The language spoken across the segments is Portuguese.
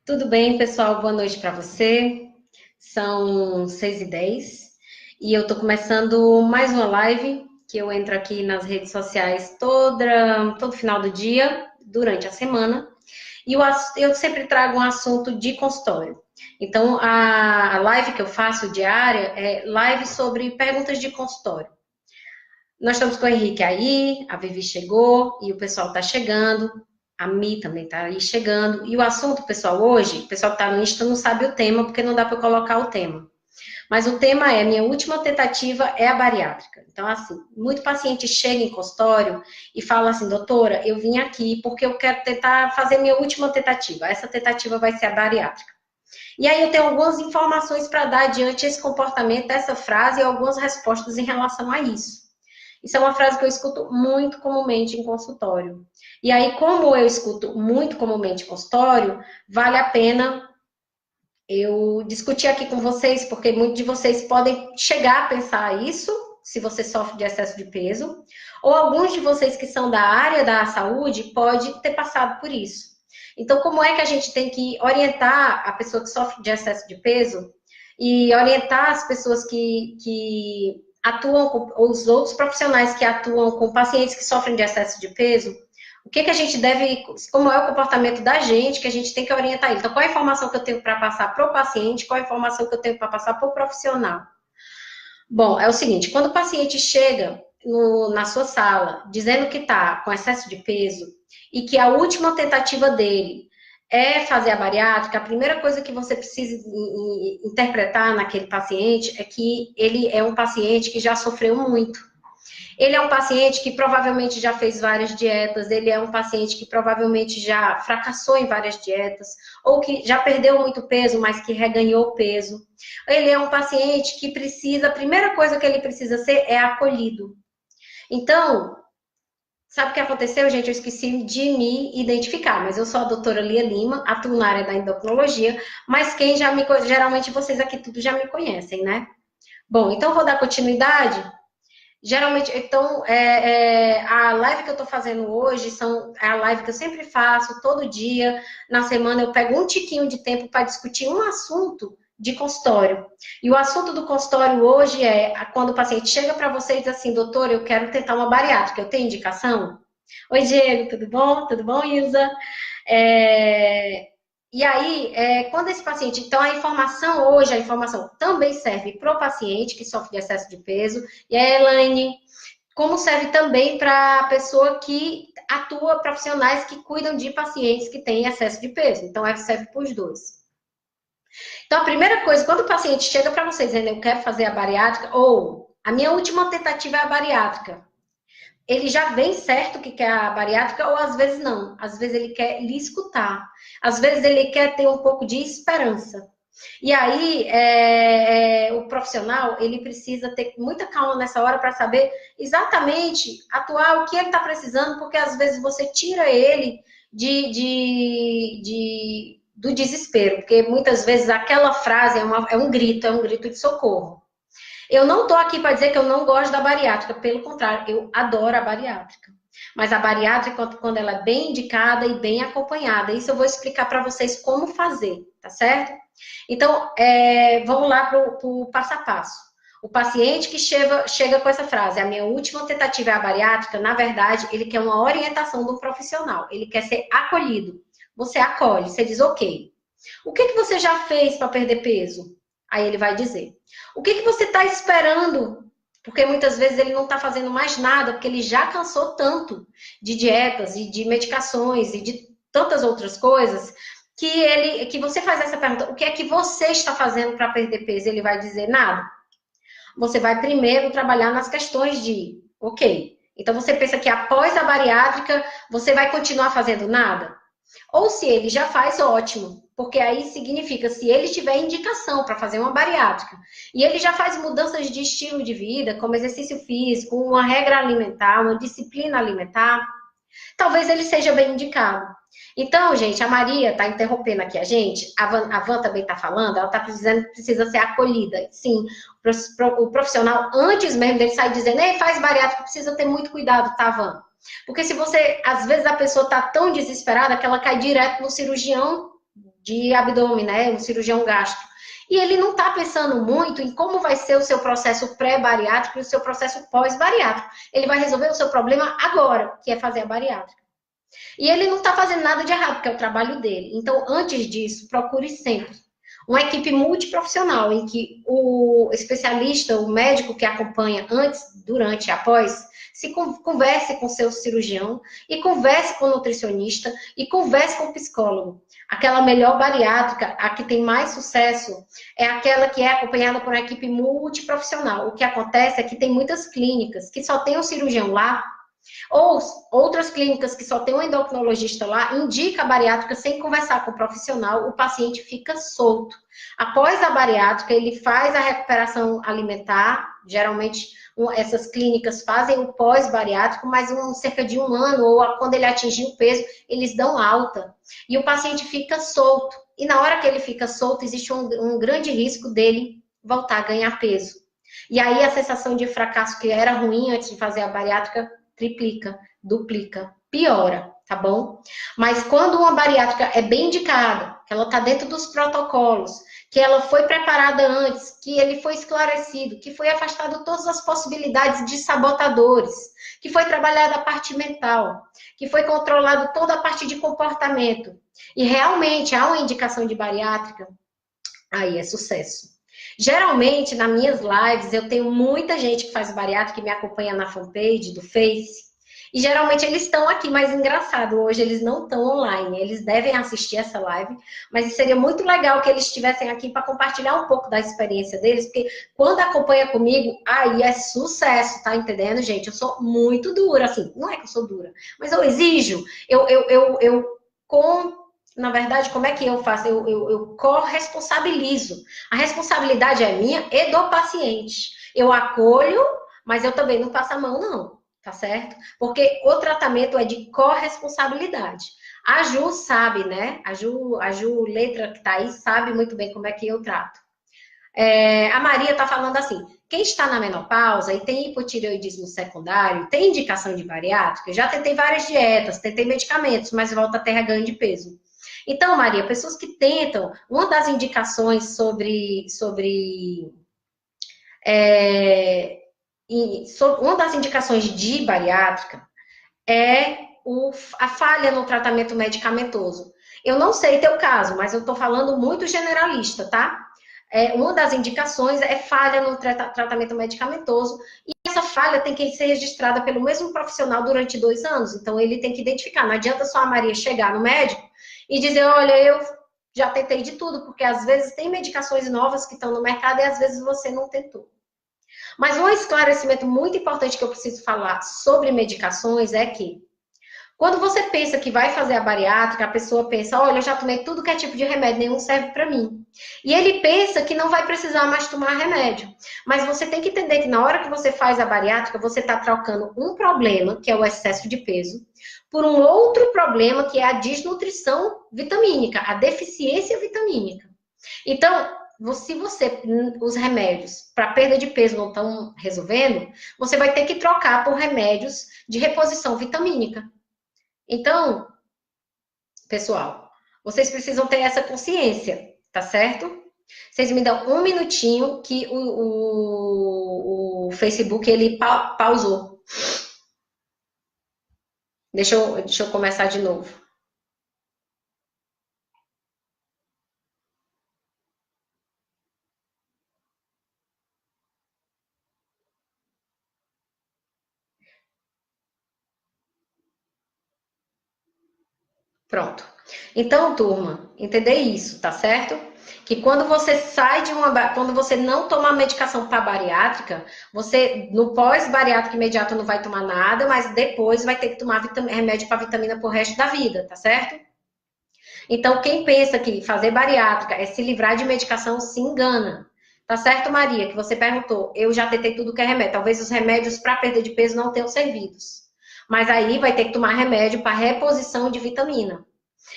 Tudo bem, pessoal? Boa noite para você. São 6h10 e eu estou começando mais uma live que eu entro aqui nas redes sociais todo final do dia, durante a semana, e eu sempre trago um assunto de consultório. Então, a live que eu faço diária é live sobre perguntas de consultório. Nós estamos com o Henrique aí, a Vivi chegou e o pessoal está chegando. A Mi também está aí chegando. E o assunto, pessoal, hoje, o pessoal que está no Insta não sabe o tema, porque não dá para eu colocar o tema. Mas o tema é, minha última tentativa é a bariátrica. Então, assim, muito paciente chega em consultório e fala assim, doutora, eu vim aqui porque eu quero tentar fazer minha última tentativa. Essa tentativa vai ser a bariátrica. E aí eu tenho algumas informações para dar diante esse comportamento, essa frase e algumas respostas em relação a isso. Isso é uma frase que eu escuto muito comumente em consultório. E aí, como eu escuto muito comumente em consultório, vale a pena eu discutir aqui com vocês, porque muitos de vocês podem chegar a pensar isso, se você sofre de excesso de peso, ou alguns de vocês que são da área da saúde pode ter passado por isso. Então, como é que a gente tem que orientar a pessoa que sofre de excesso de peso e orientar as pessoas que atuam, ou os outros profissionais que atuam com pacientes que sofrem de excesso de peso, o que a gente deve, como é o comportamento da gente, que a gente tem que orientar ele. Então, qual é a informação que eu tenho para passar para o paciente, qual é a informação que eu tenho para passar para o profissional? Bom, é o seguinte, quando o paciente chega na sua sala dizendo que está com excesso de peso e que a última tentativa dele é fazer a bariátrica, a primeira coisa que você precisa interpretar naquele paciente é que ele é um paciente que já sofreu muito. Ele é um paciente que provavelmente já fez várias dietas, ele é um paciente que provavelmente já fracassou em várias dietas, ou que já perdeu muito peso, mas que reganhou peso. Ele é um paciente que precisa, a primeira coisa que ele precisa ser é acolhido. Então, sabe o que aconteceu, gente? Eu esqueci de me identificar, mas eu sou a doutora Lia Lima, atuo na área da endocrinologia, mas quem já me geralmente vocês aqui tudo já me conhecem, né? Bom, então vou dar continuidade. Geralmente, então, a live que eu estou fazendo hoje é a live que eu sempre faço, todo dia, na semana, eu pego um tiquinho de tempo para discutir um assunto de consultório. E o assunto do consultório hoje é quando o paciente chega para você e diz assim, doutor, eu quero tentar uma bariátrica, eu tenho indicação? Oi, Diego, tudo bom? Tudo bom, Ilza? É, e aí, quando esse paciente. Então, a informação hoje, a informação também serve para o paciente que sofre de excesso de peso. E a Elaine, como serve também para a pessoa que atua, profissionais que cuidam de pacientes que têm excesso de peso. Então, serve para os dois. Então, a primeira coisa, quando o paciente chega para você dizendo eu quero fazer a bariátrica, ou a minha última tentativa é a bariátrica, ele já vem certo que quer a bariátrica ou às vezes não. Às vezes ele quer lhe escutar. Às vezes ele quer ter um pouco de esperança. E aí, o profissional, ele precisa ter muita calma nessa hora para saber exatamente atuar o que ele está precisando, porque às vezes você tira ele do desespero, porque muitas vezes aquela frase é um grito de socorro. Eu não estou aqui para dizer que eu não gosto da bariátrica, pelo contrário, eu adoro a bariátrica. Mas a bariátrica, quando ela é bem indicada e bem acompanhada, isso eu vou explicar para vocês como fazer, tá certo? Então, vamos lá para o passo a passo. O paciente que chega com essa frase, a minha última tentativa é a bariátrica, na verdade, ele quer uma orientação do profissional, ele quer ser acolhido. Você acolhe, você diz, ok. O que você já fez para perder peso? Aí ele vai dizer. O que você está esperando? Porque muitas vezes ele não está fazendo mais nada, porque ele já cansou tanto de dietas e de medicações e de tantas outras coisas, que você faz essa pergunta, o que é que você está fazendo para perder peso? Ele vai dizer nada. Você vai primeiro trabalhar nas questões de, ok, então você pensa que após a bariátrica você vai continuar fazendo nada? Ou se ele já faz, ótimo, porque aí significa, se ele tiver indicação para fazer uma bariátrica, e ele já faz mudanças de estilo de vida, como exercício físico, uma regra alimentar, uma disciplina alimentar, talvez ele seja bem indicado. Então, gente, a Maria está interrompendo aqui a gente, a Van também está falando, ela está dizendo que precisa ser acolhida. Sim, o profissional, antes mesmo dele sair dizendo, ei, faz bariátrica, precisa ter muito cuidado, tá, Van? Porque se você, às vezes a pessoa está tão desesperada que ela cai direto no cirurgião de abdômen, né? Um cirurgião gastro. E ele não está pensando muito em como vai ser o seu processo pré-bariátrico e o seu processo pós-bariátrico. Ele vai resolver o seu problema agora, que é fazer a bariátrica. E ele não está fazendo nada de errado, porque é o trabalho dele. Então, antes disso, procure sempre uma equipe multiprofissional, em que o especialista, o médico que acompanha antes, durante e após, se converse com seu cirurgião e converse com o nutricionista e converse com o psicólogo. Aquela melhor bariátrica, a que tem mais sucesso, é aquela que é acompanhada por uma equipe multiprofissional. O que acontece é que tem muitas clínicas que só tem um cirurgião lá, ou outras clínicas que só tem um endocrinologista lá, indica a bariátrica sem conversar com o profissional, o paciente fica solto. Após a bariátrica, ele faz a recuperação alimentar, geralmente essas clínicas fazem o pós-bariátrico, mas cerca de 1 ano, ou quando ele atingir o peso, eles dão alta. E o paciente fica solto. E na hora que ele fica solto, existe um grande risco dele voltar a ganhar peso. E aí a sensação de fracasso que era ruim antes de fazer a bariátrica, triplica, duplica, piora, tá bom? Mas quando uma bariátrica é bem indicada, que ela está dentro dos protocolos, que ela foi preparada antes, que ele foi esclarecido, que foi afastado todas as possibilidades de sabotadores, que foi trabalhada a parte mental, que foi controlado toda a parte de comportamento, e realmente há uma indicação de bariátrica, aí é sucesso. Geralmente, nas minhas lives, eu tenho muita gente que faz bariátrica que me acompanha na fanpage do Face. E geralmente eles estão aqui, mas engraçado, hoje eles não estão online. Eles devem assistir essa live, mas seria muito legal que eles estivessem aqui para compartilhar um pouco da experiência deles, porque quando acompanha comigo, aí é sucesso, tá entendendo, gente? Eu sou muito dura, assim, não é que eu sou dura, mas eu exijo, na verdade, como é que eu faço? Eu corresponsabilizo. A responsabilidade é minha e do paciente. Eu acolho, mas eu também não passo a mão, não. Tá certo? Porque o tratamento é de corresponsabilidade. A Ju sabe, né? A Ju letra que tá aí, sabe muito bem como é que eu trato. A Maria tá falando assim, quem está na menopausa e tem hipotireoidismo secundário, tem indicação de bariátrica? Eu já tentei várias dietas, tentei medicamentos, mas volta a ter ganho de peso. Então, Maria, pessoas que tentam, uma das indicações uma das indicações de bariátrica é a falha no tratamento medicamentoso. Eu não sei teu caso, mas eu estou falando muito generalista, tá? Uma das indicações é falha no tratamento medicamentoso e essa falha tem que ser registrada pelo mesmo profissional durante 2 anos. Então, ele tem que identificar. Não adianta só a Maria chegar no médico e dizer, olha, eu já tentei de tudo, porque às vezes tem medicações novas que estão no mercado e às vezes você não tentou. Mas um esclarecimento muito importante que eu preciso falar sobre medicações é que quando você pensa que vai fazer a bariátrica, a pessoa pensa, olha, eu já tomei tudo que é tipo de remédio, nenhum serve para mim. E ele pensa que não vai precisar mais tomar remédio. Mas você tem que entender que na hora que você faz a bariátrica, você está trocando um problema, que é o excesso de peso, por um outro problema, que é a desnutrição vitamínica, a deficiência vitamínica. Então, se os remédios para perda de peso não estão resolvendo, você vai ter que trocar por remédios de reposição vitamínica. Então, pessoal, vocês precisam ter essa consciência, tá certo? Vocês me dão 1 minutinho que o Facebook, ele pausou. Deixa eu começar de novo. Pronto. Então, turma, entender isso, tá certo? Que quando você sai quando você não toma a medicação para bariátrica, você no pós-bariátrica imediato não vai tomar nada, mas depois vai ter que tomar remédio para vitamina pro resto da vida, tá certo? Então, quem pensa que fazer bariátrica é se livrar de medicação, se engana. Tá certo, Maria, que você perguntou. Eu já tentei tudo que é remédio. Talvez os remédios para perda de peso não tenham servido. Mas aí vai ter que tomar remédio para reposição de vitamina.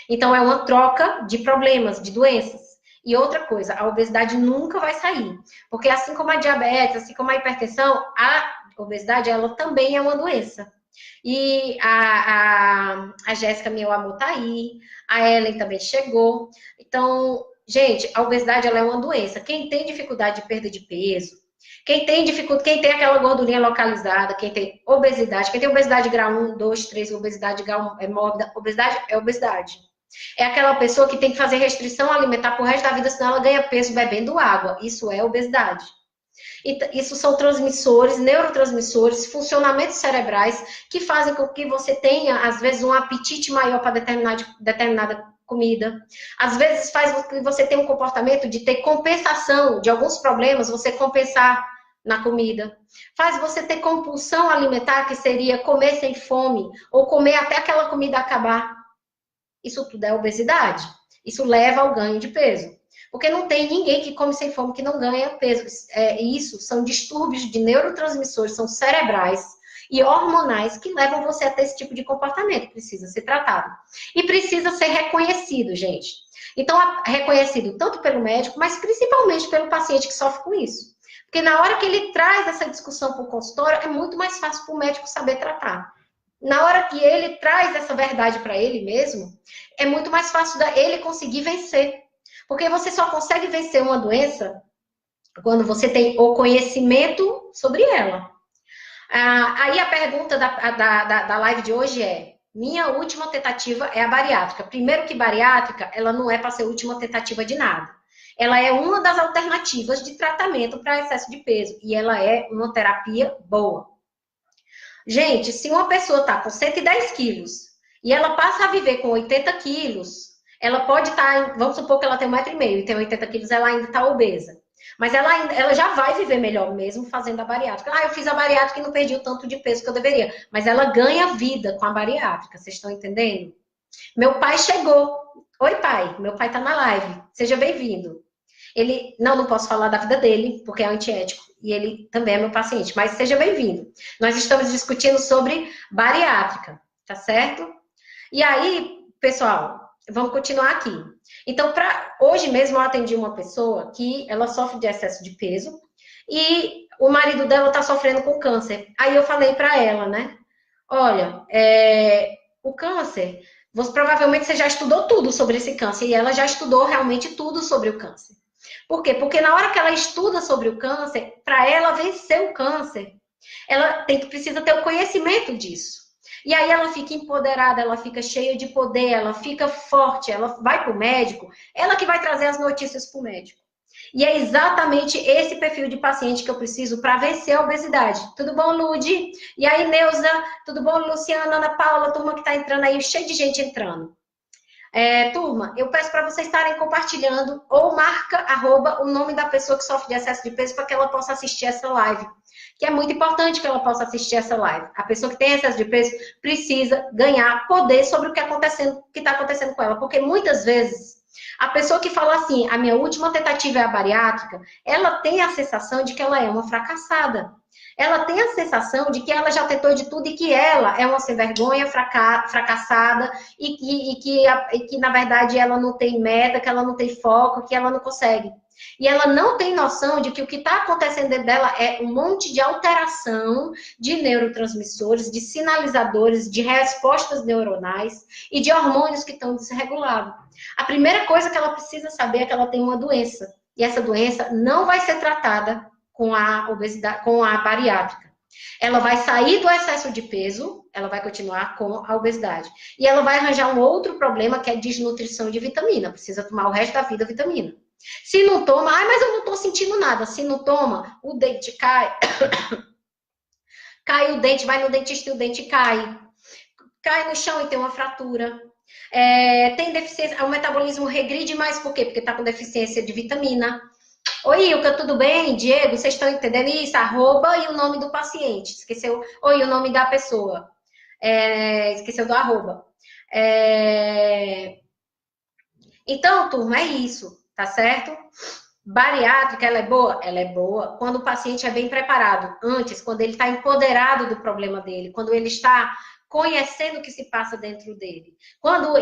Então, é uma troca de problemas, de doenças. E outra coisa, a obesidade nunca vai sair. Porque assim como a diabetes, assim como a hipertensão, a obesidade, ela também é uma doença. E a Jéssica, meu amor, tá aí. A Ellen também chegou. Então, gente, a obesidade ela é uma doença. Quem tem dificuldade de perda de peso, quem tem aquela gordurinha localizada, quem tem obesidade, quem tem obesidade grau 1, 2, 3, obesidade grau mórbida, obesidade é obesidade. É aquela pessoa que tem que fazer restrição alimentar pro resto da vida, senão ela ganha peso bebendo água. Isso é obesidade. Isso são transmissores, neurotransmissores, funcionamentos cerebrais que fazem com que você tenha, às vezes, um apetite maior para determinada comida. Às vezes faz com que você tenha um comportamento de ter compensação de alguns problemas, você compensar na comida. Faz você ter compulsão alimentar, que seria comer sem fome, ou comer até aquela comida acabar. Isso tudo é obesidade. Isso leva ao ganho de peso. Porque não tem ninguém que come sem fome que não ganha peso. Isso são distúrbios de neurotransmissores, são cerebrais e hormonais que levam você a ter esse tipo de comportamento. Precisa ser tratado. E precisa ser reconhecido, gente. Então, reconhecido tanto pelo médico, mas principalmente pelo paciente que sofre com isso. Porque na hora que ele traz essa discussão para o consultório, é muito mais fácil para o médico saber tratar. Na hora que ele traz essa verdade para ele mesmo, é muito mais fácil ele conseguir vencer. Porque você só consegue vencer uma doença quando você tem o conhecimento sobre ela. Aí a pergunta da live de hoje é: minha última tentativa é a bariátrica. Primeiro que bariátrica, ela não é para ser última tentativa de nada. Ela é uma das alternativas de tratamento para excesso de peso. E ela é uma terapia boa. Gente, se uma pessoa está com 110 quilos e ela passa a viver com 80 quilos, ela pode estar, vamos supor que ela tem 1,5 m e tem 80 quilos, ela ainda está obesa. Mas ela já vai viver melhor mesmo fazendo a bariátrica. Eu fiz a bariátrica e não perdi o tanto de peso que eu deveria. Mas ela ganha vida com a bariátrica, vocês estão entendendo? Meu pai chegou. Oi, pai. Meu pai está na live. Seja bem-vindo. Ele, não posso falar da vida dele, porque é antiético, e ele também é meu paciente, mas seja bem-vindo. Nós estamos discutindo sobre bariátrica, tá certo? E aí, pessoal, vamos continuar aqui. Então, hoje mesmo eu atendi uma pessoa que ela sofre de excesso de peso e o marido dela tá sofrendo com câncer. Aí eu falei para ela, né? Olha, o câncer, provavelmente você já estudou tudo sobre esse câncer, e ela já estudou realmente tudo sobre o câncer. Por quê? Porque na hora que ela estuda sobre o câncer, para ela vencer o câncer, ela precisa ter o conhecimento disso. E aí ela fica empoderada, ela fica cheia de poder, ela fica forte, ela vai para o médico, ela que vai trazer as notícias para o médico. E é exatamente esse perfil de paciente que eu preciso para vencer a obesidade. Tudo bom, Lude? E aí, Neuza? Tudo bom, Luciana, Ana Paula, turma que está entrando aí, cheio de gente entrando. Turma, eu peço para vocês estarem compartilhando ou marca, o nome da pessoa que sofre de excesso de peso para que ela possa assistir essa live. Que é muito importante que ela possa assistir essa live. A pessoa que tem excesso de peso precisa ganhar poder sobre o que está acontecendo com ela. Porque muitas vezes, a pessoa que fala assim, a minha última tentativa é a bariátrica, ela tem a sensação de que ela é uma fracassada. Ela tem a sensação de que ela já tentou de tudo e que ela é uma sem vergonha, fracassada e que, na verdade, ela não tem meta, que ela não tem foco, que ela não consegue. E ela não tem noção de que o que está acontecendo dentro dela é um monte de alteração de neurotransmissores, de sinalizadores, de respostas neuronais e de hormônios que estão desregulados. A primeira coisa que ela precisa saber é que ela tem uma doença. E essa doença não vai ser tratada com a obesidade, com a bariátrica. Ela vai sair do excesso de peso, ela vai continuar com a obesidade. E ela vai arranjar um outro problema, que é desnutrição de vitamina. Precisa tomar o resto da vida vitamina. Se não toma, mas eu não tô sentindo nada. Se não toma, o dente cai. Cai o dente, vai no dentista e o dente cai. Cai no chão e tem uma fratura. Tem deficiência, o metabolismo regride mais, por quê? Porque tá com deficiência de vitamina. Oi, Ilka, tudo bem? Diego, vocês estão entendendo isso? Arroba e o nome do paciente. Esqueceu? Oi, o nome da pessoa. Esqueceu do arroba. Então, turma, é isso, tá certo? Bariátrica, ela é boa? Ela é boa quando o paciente é bem preparado. Antes, quando ele está empoderado do problema dele, quando ele está conhecendo o que se passa dentro dele.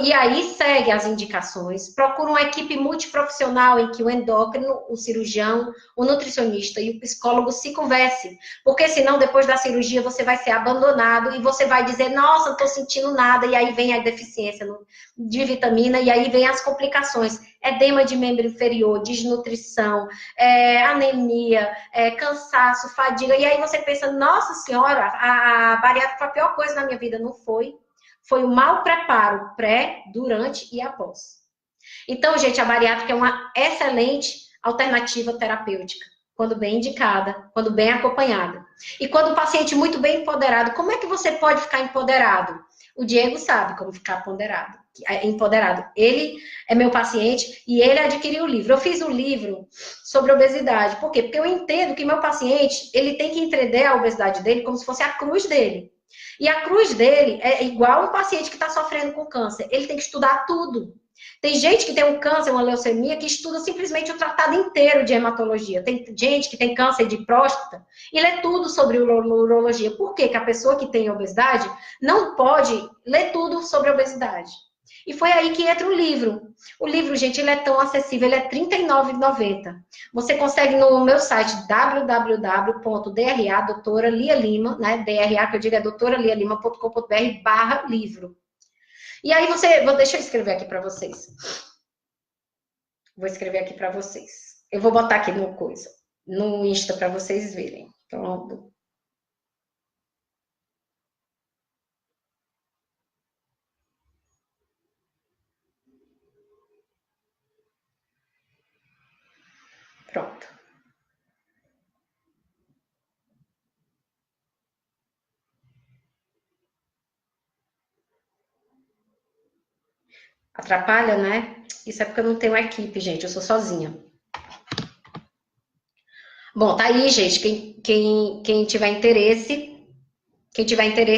E aí segue as indicações, procura uma equipe multiprofissional em que o endócrino, o cirurgião, o nutricionista e o psicólogo se conversem, porque senão depois da cirurgia você vai ser abandonado e você vai dizer, nossa, não estou sentindo nada, e aí vem a deficiência de vitamina, e aí vem as complicações, edema de membro inferior, desnutrição, anemia, cansaço, fadiga, e aí você pensa, nossa senhora, a bariátrica foi a pior coisa na minha vida. Não foi. Foi o mau preparo, pré, durante e após. Então, gente, a bariátrica é uma excelente alternativa terapêutica, quando bem indicada, quando bem acompanhada. E quando o paciente muito bem empoderado, como é que você pode ficar empoderado? O Diego sabe como ficar empoderado. Ele é meu paciente e ele adquiriu o livro. Eu fiz um livro sobre obesidade. Por quê? Porque eu entendo que meu paciente, ele tem que entender a obesidade dele como se fosse a cruz dele. E a cruz dele é igual um paciente que está sofrendo com câncer. Ele tem que estudar tudo. Tem gente que tem um câncer, uma leucemia, que estuda simplesmente o tratado inteiro de hematologia. Tem gente que tem câncer de próstata e lê tudo sobre urologia. Por quê? Que a pessoa que tem obesidade não pode ler tudo sobre obesidade. E foi aí que entra o livro. O livro, gente, ele é tão acessível, ele é R$ 39,90. Você consegue no meu site www.dra, doutora Lia Lima, né? DRA, que eu digo é doutoralialima.com.br/livro. E aí deixa eu escrever aqui para vocês. Vou escrever aqui para vocês. Eu vou botar aqui no Insta para vocês verem. Pronto. Pronto. Atrapalha, né? Isso é porque eu não tenho equipe, gente. Eu sou sozinha. Bom, tá aí, gente. Quem tiver interesse,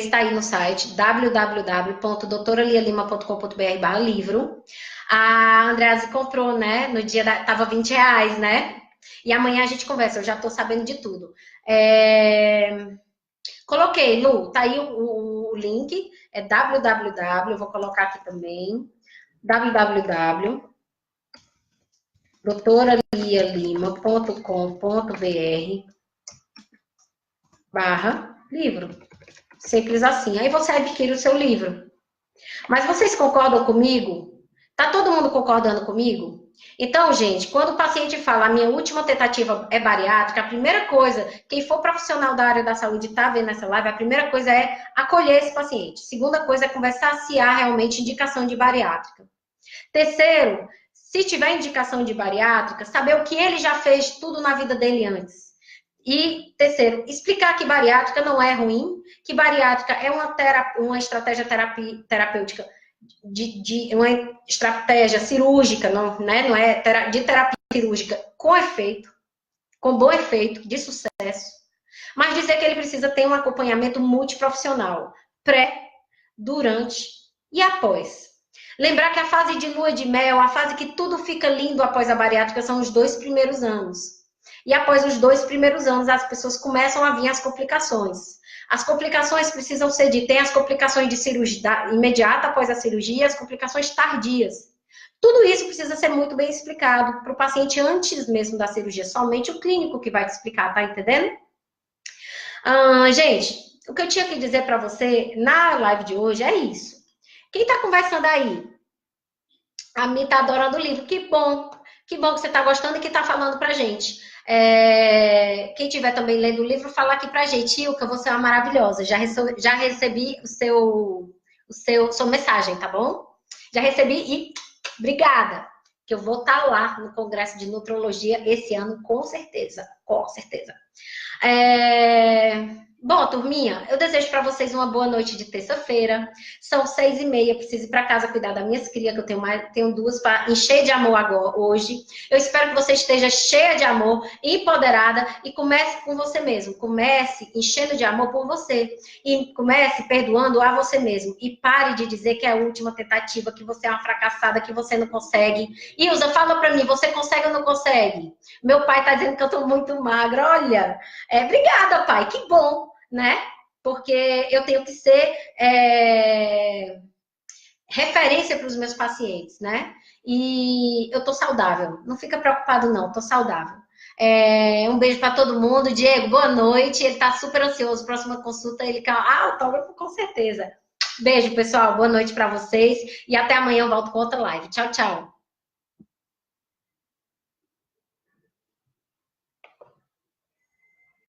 tá aí no site www.doutoralialima.com.br/livro. A Andrease comprou, né? No dia tava R$20, né? E amanhã a gente conversa. Eu já tô sabendo de tudo. Coloquei, Lu, tá aí o link. É www. Eu vou colocar aqui também. www.doutoralialima.com.br/livro. Simples assim. Aí você adquire o seu livro. Mas vocês concordam comigo? Tá todo mundo concordando comigo? Então, gente, quando o paciente fala a minha última tentativa é bariátrica, a primeira coisa, quem for profissional da área da saúde e tá vendo essa live, a primeira coisa é acolher esse paciente. Segunda coisa é conversar se há realmente indicação de bariátrica. Terceiro, se tiver indicação de bariátrica, saber o que ele já fez tudo na vida dele antes. E terceiro, explicar que bariátrica não é ruim, que bariátrica é uma estratégia terapêutica, uma estratégia cirúrgica, não é de terapia cirúrgica com efeito, com bom efeito, de sucesso. Mas dizer que ele precisa ter um acompanhamento multiprofissional, pré, durante e após. Lembrar que a fase de lua de mel, a fase que tudo fica lindo após a bariátrica, são os 2 primeiros anos. E após os 2 primeiros anos, as pessoas começam a vir as complicações. As complicações precisam ser tem as complicações de cirurgia imediata após a cirurgia e as complicações tardias. Tudo isso precisa ser muito bem explicado para o paciente antes mesmo da cirurgia. Somente o clínico que vai te explicar, tá entendendo? Gente, o que eu tinha que dizer para você na live de hoje é isso. Quem está conversando aí? A Mi está adorando o livro. Que bom que você está gostando e que está falando para gente. Quem estiver também lendo o livro, fala aqui pra gente. Ilka, você é uma maravilhosa. Já recebi sua mensagem, tá bom? Já recebi e obrigada. Que eu vou estar lá no Congresso de Nutrologia esse ano, com certeza. Com certeza. Bom, turminha, eu desejo para vocês uma boa noite de terça-feira. São 6h30, preciso ir para casa cuidar das minhas crias, que eu tenho 2 para encher de amor agora, hoje. Eu espero que você esteja cheia de amor, empoderada e comece com você mesmo. Comece enchendo de amor por você e comece perdoando a você mesmo. E pare de dizer que é a última tentativa, que você é uma fracassada, que você não consegue. Ilza, fala para mim, você consegue ou não consegue? Meu pai tá dizendo que eu tô muito magra, olha. Obrigada, pai, que bom. Né? porque eu tenho que ser referência para os meus pacientes, né? E eu tô saudável. Não fica preocupado, não, tô saudável. Um beijo para todo mundo. Diego, boa noite. Ele tá super ansioso. Próxima consulta, ele quer. Ah, autógrafo, com certeza. Beijo, pessoal. Boa noite para vocês. E até amanhã eu volto com outra live. Tchau, tchau.